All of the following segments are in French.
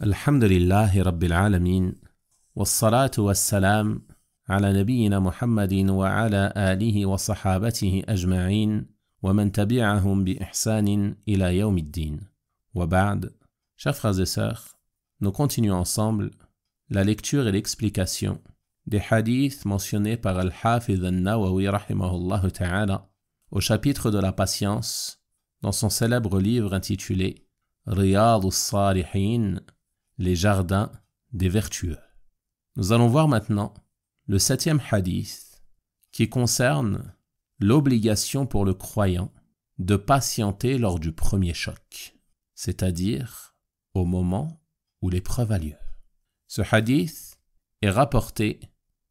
الحمد لله رب العالمين والصلاة والسلام على نبينا محمد وعلى آله وصحابته أجمعين ومن تبعهم بإحسان إلى يوم الدين. وبعد, chers frères et sœurs, nous continuons ensemble la lecture et l'explication des hadiths mentionnés par Al-Hafidh An-Nawawi rahimahullah ta'ala au chapitre de la patience dans son célèbre livre intitulé Riyad al-Salihin, les jardins des vertueux. Nous allons voir maintenant le 7e hadith qui concerne l'obligation pour le croyant de patienter lors du premier choc, c'est-à-dire au moment où l'épreuve a lieu. Ce hadith est rapporté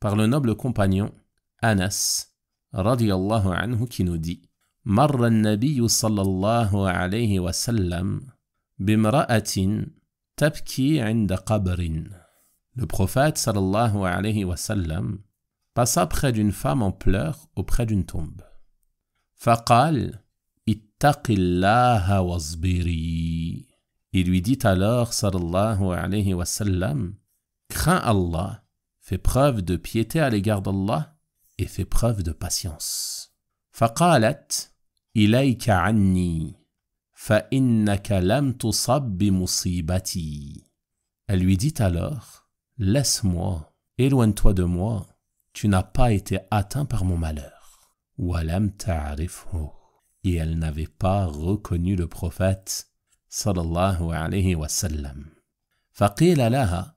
par le noble compagnon Anas radiyallahu anhu qui nous dit مر النبي صلى الله عليه وسلم بامرأة تبكي عند قبر. Le prophète sallallahu alayhi wa sallam passa près d'une femme en pleurs auprès d'une tombe. فقال اتق الله واصبري. Il lui dit alors sallallahu alayhi wa sallam, crains Allah, fais preuve de piété à l'égard d'Allah et fais preuve de patience. فقالت إليك عني فإنك لم تصب بمصيبتي. Elle lui dit alors, laisse-moi, éloigne-toi de moi, tu n'as pas été atteint par mon malheur. وَلَمْ تَعْرِفْهُ. Et elle n'avait pas reconnu le prophète sallallahu alayhi wa sallam. فَقِيلَ لَهَا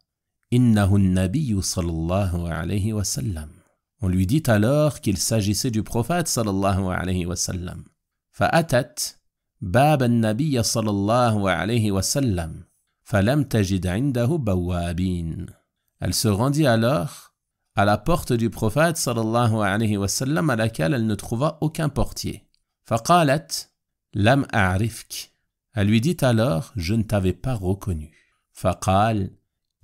إِنَّهُ النَّبِيُّ صلى الله عليه وسلم. On lui dit alors qu'il s'agissait du prophète sallallahu alayhi wa sallam. فَأَتَتْ باب النبي صلى الله عليه وسلم فلم تجد عنده بوابين. Elle se rendit alors à la porte du prophète صلى الله عليه وسلم à laquelle elle ne trouva aucun portier. فقالت لم أعرفك. Elle lui dit alors, je ne t'avais pas reconnu. فقال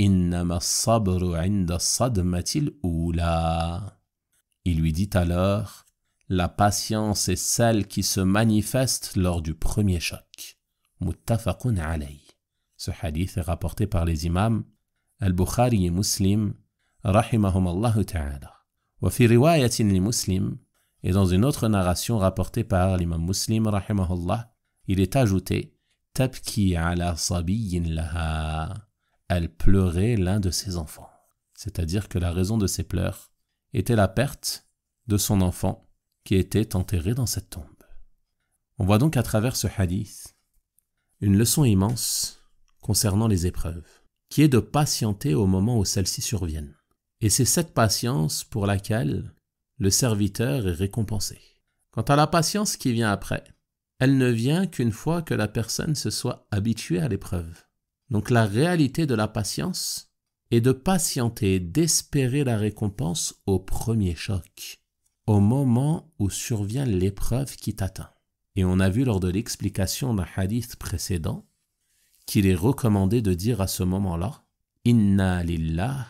إنما الصبر عند الصدمة الأولى. Il lui dit alors, la patience est celle qui se manifeste lors du premier choc. Muttafaqun alayh. Ce hadith est rapporté par les imams Al-Bukhari et Muslim, rahimahumallahu ta'ala. Wa fi riwayatin li Muslim, et dans une autre narration rapportée par l'imam Muslim, rahimahullah, il est ajouté Tabki ala sabiyyin laha. Elle pleurait l'un de ses enfants. C'est-à-dire que la raison de ses pleurs était la perte de son enfant qui était enterré dans cette tombe. On voit donc à travers ce hadith une leçon immense concernant les épreuves, qui est de patienter au moment où celles-ci surviennent. Et c'est cette patience pour laquelle le serviteur est récompensé. Quant à la patience qui vient après, elle ne vient qu'une fois que la personne se soit habituée à l'épreuve. Donc la réalité de la patience est de patienter, d'espérer la récompense au premier choc, au moment où survient l'épreuve qui t'atteint. Et on a vu lors de l'explication d'un hadith précédent qu'il est recommandé de dire à ce moment-là « Inna lillah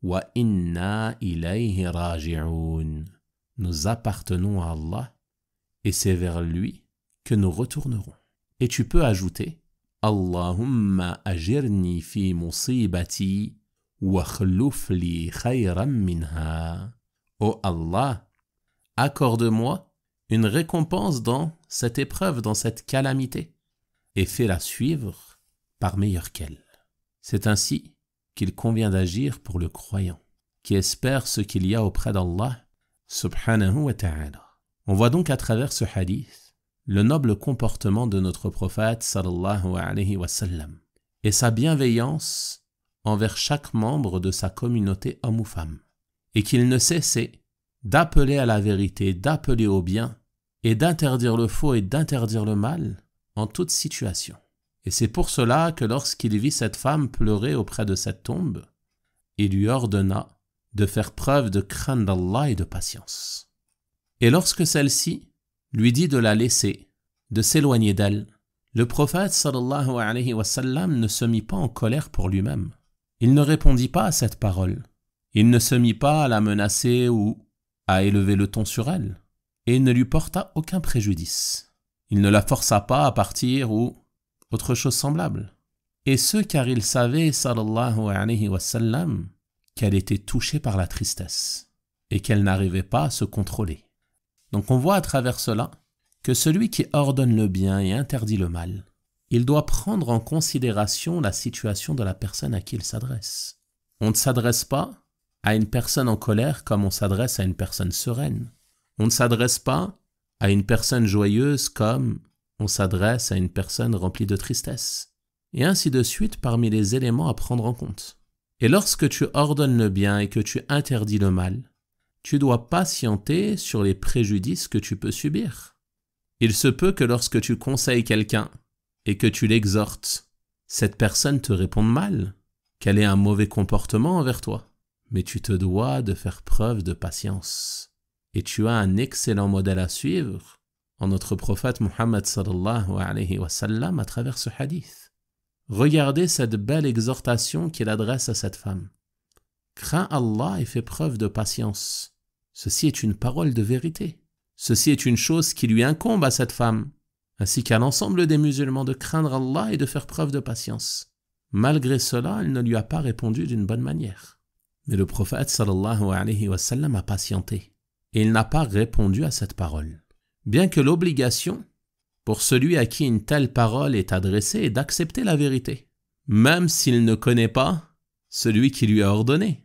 wa inna ilayhi raji'un » Nous appartenons à Allah et c'est vers lui que nous retournerons. Et tu peux ajouter « Allahumma ajirni fi musibati wa khluf li khayran minha » Oh Allah, accorde-moi une récompense dans cette épreuve, dans cette calamité, et fais-la suivre par meilleure qu'elle. C'est ainsi qu'il convient d'agir pour le croyant, qui espère ce qu'il y a auprès d'Allah, subhanahu wa ta'ala. On voit donc à travers ce hadith le noble comportement de notre prophète sallallahu alayhi wa sallam, et sa bienveillance envers chaque membre de sa communauté homme ou femme, et qu'il ne cessait d'appeler à la vérité, d'appeler au bien, et d'interdire le faux et d'interdire le mal en toute situation. Et c'est pour cela que lorsqu'il vit cette femme pleurer auprès de cette tombe, il lui ordonna de faire preuve de crainte d'Allah et de patience. Et lorsque celle-ci lui dit de la laisser, de s'éloigner d'elle, le prophète sallallahu alayhi wa sallam ne se mit pas en colère pour lui-même. Il ne répondit pas à cette parole. Il ne se mit pas à la menacer ou à élever le ton sur elle, et ne lui porta aucun préjudice. Il ne la força pas à partir ou autre chose semblable. Et ce car il savait, sallallahu alayhi wa sallam, qu'elle était touchée par la tristesse et qu'elle n'arrivait pas à se contrôler. Donc on voit à travers cela que celui qui ordonne le bien et interdit le mal, il doit prendre en considération la situation de la personne à qui il s'adresse. On ne s'adresse pas à une personne en colère comme on s'adresse à une personne sereine. On ne s'adresse pas à une personne joyeuse comme on s'adresse à une personne remplie de tristesse. Et ainsi de suite parmi les éléments à prendre en compte. Et lorsque tu ordonnes le bien et que tu interdis le mal, tu dois patienter sur les préjudices que tu peux subir. Il se peut que lorsque tu conseilles quelqu'un et que tu l'exhortes, cette personne te réponde mal, qu'elle ait un mauvais comportement envers toi. Mais tu te dois de faire preuve de patience. Et tu as un excellent modèle à suivre en notre prophète Muhammad sallallahu alayhi wa sallam à travers ce hadith. Regardez cette belle exhortation qu'il adresse à cette femme. Crains Allah et fais preuve de patience. Ceci est une parole de vérité. Ceci est une chose qui lui incombe à cette femme, ainsi qu'à l'ensemble des musulmans de craindre Allah et de faire preuve de patience. Malgré cela, elle ne lui a pas répondu d'une bonne manière. Mais le prophète sallallahu alayhi wa sallam a patienté et il n'a pas répondu à cette parole. Bien que l'obligation pour celui à qui une telle parole est adressée est d'accepter la vérité, même s'il ne connaît pas celui qui lui a ordonné.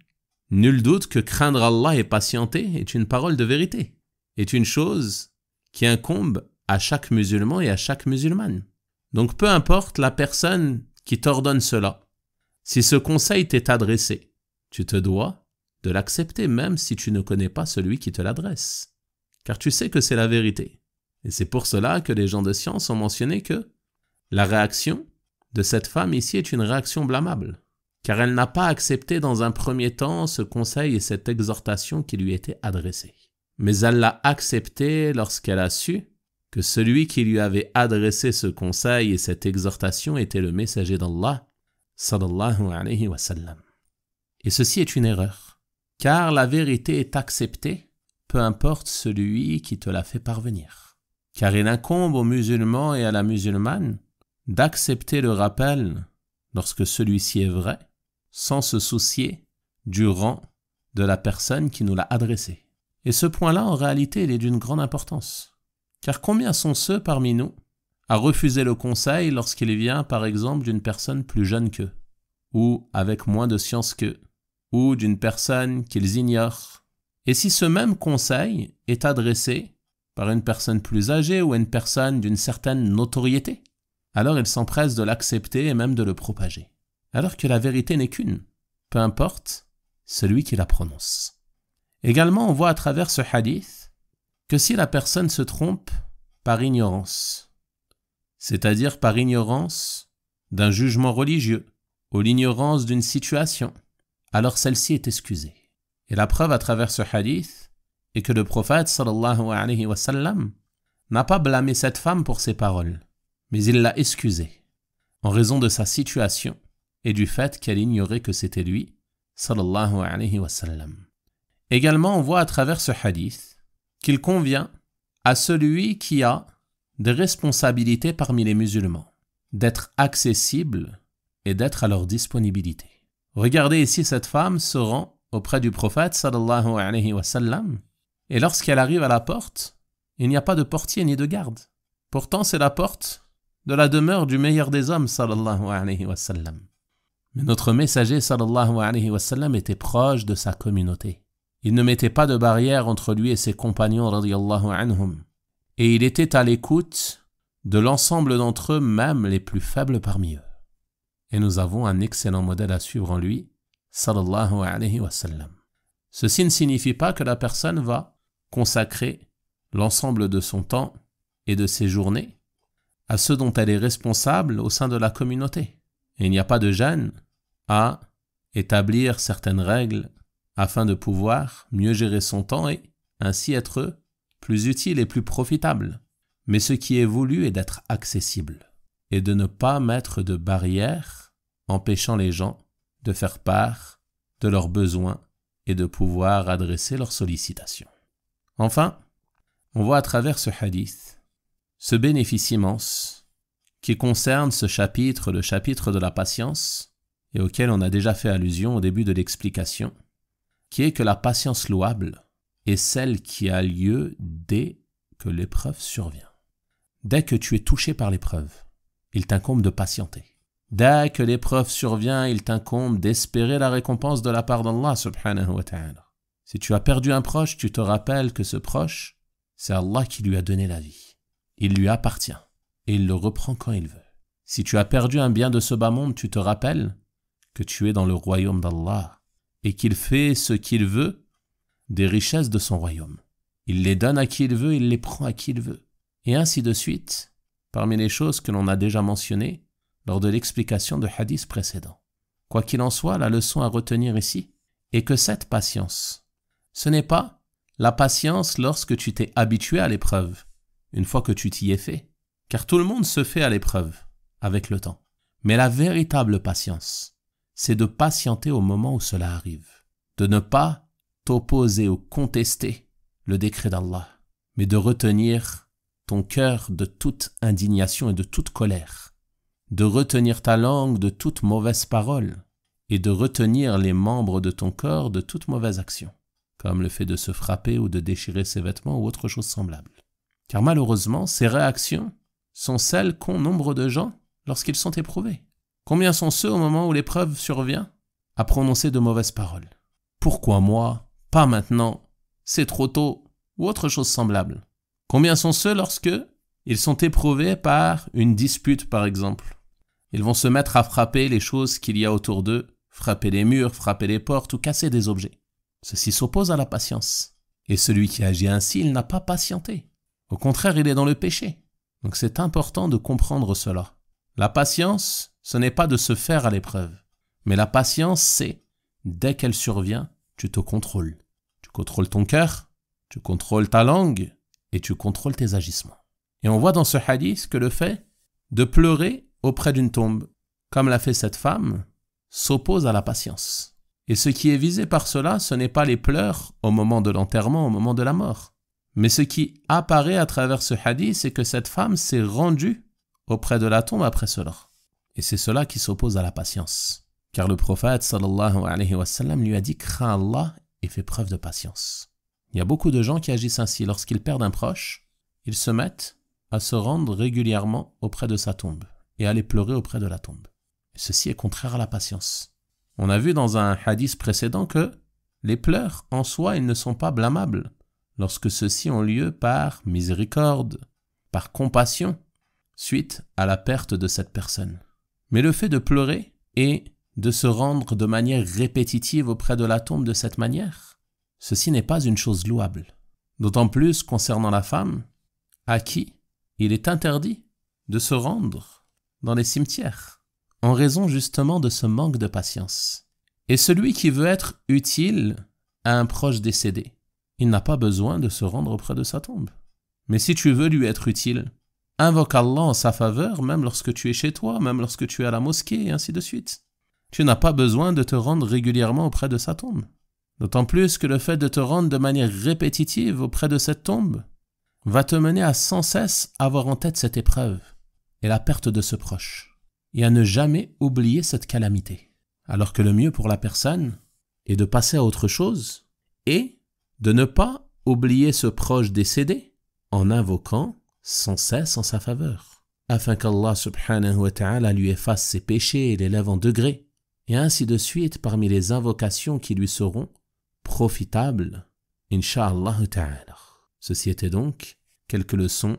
Nul doute que craindre Allah et patienter est une parole de vérité, est une chose qui incombe à chaque musulman et à chaque musulmane. Donc peu importe la personne qui t'ordonne cela, si ce conseil t'est adressé, tu te dois de l'accepter même si tu ne connais pas celui qui te l'adresse, car tu sais que c'est la vérité. Et c'est pour cela que les gens de science ont mentionné que la réaction de cette femme ici est une réaction blâmable, car elle n'a pas accepté dans un premier temps ce conseil et cette exhortation qui lui était adressée. Mais elle l'a accepté lorsqu'elle a su que celui qui lui avait adressé ce conseil et cette exhortation était le messager d'Allah, sallallahu alayhi wa sallam. Et ceci est une erreur, car la vérité est acceptée, peu importe celui qui te la fait parvenir. Car il incombe aux musulmans et à la musulmane d'accepter le rappel lorsque celui-ci est vrai, sans se soucier du rang de la personne qui nous l'a adressé. Et ce point-là, en réalité, il est d'une grande importance. Car combien sont ceux parmi nous à refuser le conseil lorsqu'il vient, par exemple, d'une personne plus jeune qu'eux, ou avec moins de science qu'eux, ou d'une personne qu'ils ignorent. Et si ce même conseil est adressé par une personne plus âgée ou une personne d'une certaine notoriété, alors ils s'empressent de l'accepter et même de le propager. Alors que la vérité n'est qu'une, peu importe celui qui la prononce. Également, on voit à travers ce hadith que si la personne se trompe par ignorance, c'est-à-dire par ignorance d'un jugement religieux ou l'ignorance d'une situation, alors celle-ci est excusée. Et la preuve à travers ce hadith est que le prophète sallallahu alayhi wa sallam n'a pas blâmé cette femme pour ses paroles, mais il l'a excusée en raison de sa situation et du fait qu'elle ignorait que c'était lui, sallallahu alayhi wa sallam. Également, on voit à travers ce hadith qu'il convient à celui qui a des responsabilités parmi les musulmans d'être accessible et d'être à leur disponibilité. Regardez ici, cette femme se rend auprès du prophète sallallahu alayhi wa sallam et lorsqu'elle arrive à la porte, il n'y a pas de portier ni de garde. Pourtant, c'est la porte de la demeure du meilleur des hommes sallallahu alayhi wa sallam. Mais notre messager sallallahu alayhi wa sallam était proche de sa communauté. Il ne mettait pas de barrière entre lui et ses compagnons radiyallahu anhum. Et il était à l'écoute de l'ensemble d'entre eux, même les plus faibles parmi eux. Et nous avons un excellent modèle à suivre en lui, sallallahu alayhi wa sallam. Ceci ne signifie pas que la personne va consacrer l'ensemble de son temps et de ses journées à ce dont elle est responsable au sein de la communauté. Et il n'y a pas de gêne à établir certaines règles afin de pouvoir mieux gérer son temps et ainsi être plus utile et plus profitable. Mais ce qui est voulu est d'être accessible et de ne pas mettre de barrières empêchant les gens de faire part de leurs besoins et de pouvoir adresser leurs sollicitations. Enfin, on voit à travers ce hadith ce bénéfice immense qui concerne ce chapitre, le chapitre de la patience, et auquel on a déjà fait allusion au début de l'explication, qui est que la patience louable est celle qui a lieu dès que l'épreuve survient. Dès que tu es touché par l'épreuve, il t'incombe de patienter. Dès que l'épreuve survient, il t'incombe d'espérer la récompense de la part d'Allah subhanahu wa ta'ala. Si tu as perdu un proche, tu te rappelles que ce proche, c'est Allah qui lui a donné la vie. Il lui appartient et il le reprend quand il veut. Si tu as perdu un bien de ce bas monde, tu te rappelles que tu es dans le royaume d'Allah et qu'il fait ce qu'il veut des richesses de son royaume. Il les donne à qui il veut, il les prend à qui il veut. Et ainsi de suite, parmi les choses que l'on a déjà mentionnées lors de l'explication de hadiths précédents. Quoi qu'il en soit, la leçon à retenir ici est que cette patience, ce n'est pas la patience lorsque tu t'es habitué à l'épreuve, une fois que tu t'y es fait, car tout le monde se fait à l'épreuve avec le temps. Mais la véritable patience, c'est de patienter au moment où cela arrive, de ne pas t'opposer ou contester le décret d'Allah, mais de retenir ton cœur de toute indignation et de toute colère, de retenir ta langue de toute mauvaise parole et de retenir les membres de ton corps de toute mauvaise action, comme le fait de se frapper ou de déchirer ses vêtements ou autre chose semblable. Car malheureusement, ces réactions sont celles qu'ont nombre de gens lorsqu'ils sont éprouvés. Combien sont ceux au moment où l'épreuve survient à prononcer de mauvaises paroles? Pourquoi moi? Pas maintenant? C'est trop tôt? Ou autre chose semblable. Combien sont ceux lorsque ils sont éprouvés par une dispute par exemple? Ils vont se mettre à frapper les choses qu'il y a autour d'eux, frapper les murs, frapper les portes ou casser des objets. Ceci s'oppose à la patience. Et celui qui agit ainsi, il n'a pas patienté. Au contraire, il est dans le péché. Donc c'est important de comprendre cela. La patience, ce n'est pas de se faire à l'épreuve. Mais la patience, c'est, dès qu'elle survient, tu te contrôles. Tu contrôles ton cœur, tu contrôles ta langue et tu contrôles tes agissements. Et on voit dans ce hadith que le fait de pleurer auprès d'une tombe, comme l'a fait cette femme, s'oppose à la patience. Et ce qui est visé par cela, ce n'est pas les pleurs au moment de l'enterrement, au moment de la mort. Mais ce qui apparaît à travers ce hadith, c'est que cette femme s'est rendue auprès de la tombe après cela. Et c'est cela qui s'oppose à la patience. Car le prophète sallallahu alayhi wa sallam lui a dit « Crains Allah et fais preuve de patience ». Il y a beaucoup de gens qui agissent ainsi. Lorsqu'ils perdent un proche, ils se mettent à se rendre régulièrement auprès de sa tombe et à aller pleurer auprès de la tombe. Et ceci est contraire à la patience. On a vu dans un hadith précédent que les pleurs en soi, ils ne sont pas blâmables lorsque ceux-ci ont lieu par miséricorde, par compassion, suite à la perte de cette personne. Mais le fait de pleurer et de se rendre de manière répétitive auprès de la tombe de cette manière, ceci n'est pas une chose louable. D'autant plus concernant la femme, à qui il est interdit de se rendre dans les cimetières, en raison justement de ce manque de patience. Et celui qui veut être utile à un proche décédé, il n'a pas besoin de se rendre auprès de sa tombe. Mais si tu veux lui être utile, invoque Allah en sa faveur, même lorsque tu es chez toi, même lorsque tu es à la mosquée, et ainsi de suite. Tu n'as pas besoin de te rendre régulièrement auprès de sa tombe. D'autant plus que le fait de te rendre de manière répétitive auprès de cette tombe va te mener à sans cesse avoir en tête cette épreuve et la perte de ce proche, et à ne jamais oublier cette calamité. Alors que le mieux pour la personne est de passer à autre chose et de ne pas oublier ce proche décédé en invoquant sans cesse en sa faveur, afin qu'Allah subhanahu wa ta'ala lui efface ses péchés et les lève en degrés, et ainsi de suite parmi les invocations qui lui seront profitables, incha'Allah ta'ala. Ceci était donc quelques leçons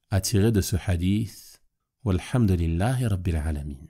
à tirer de ce hadith. Walhamdulillahi Rabbil Alamin.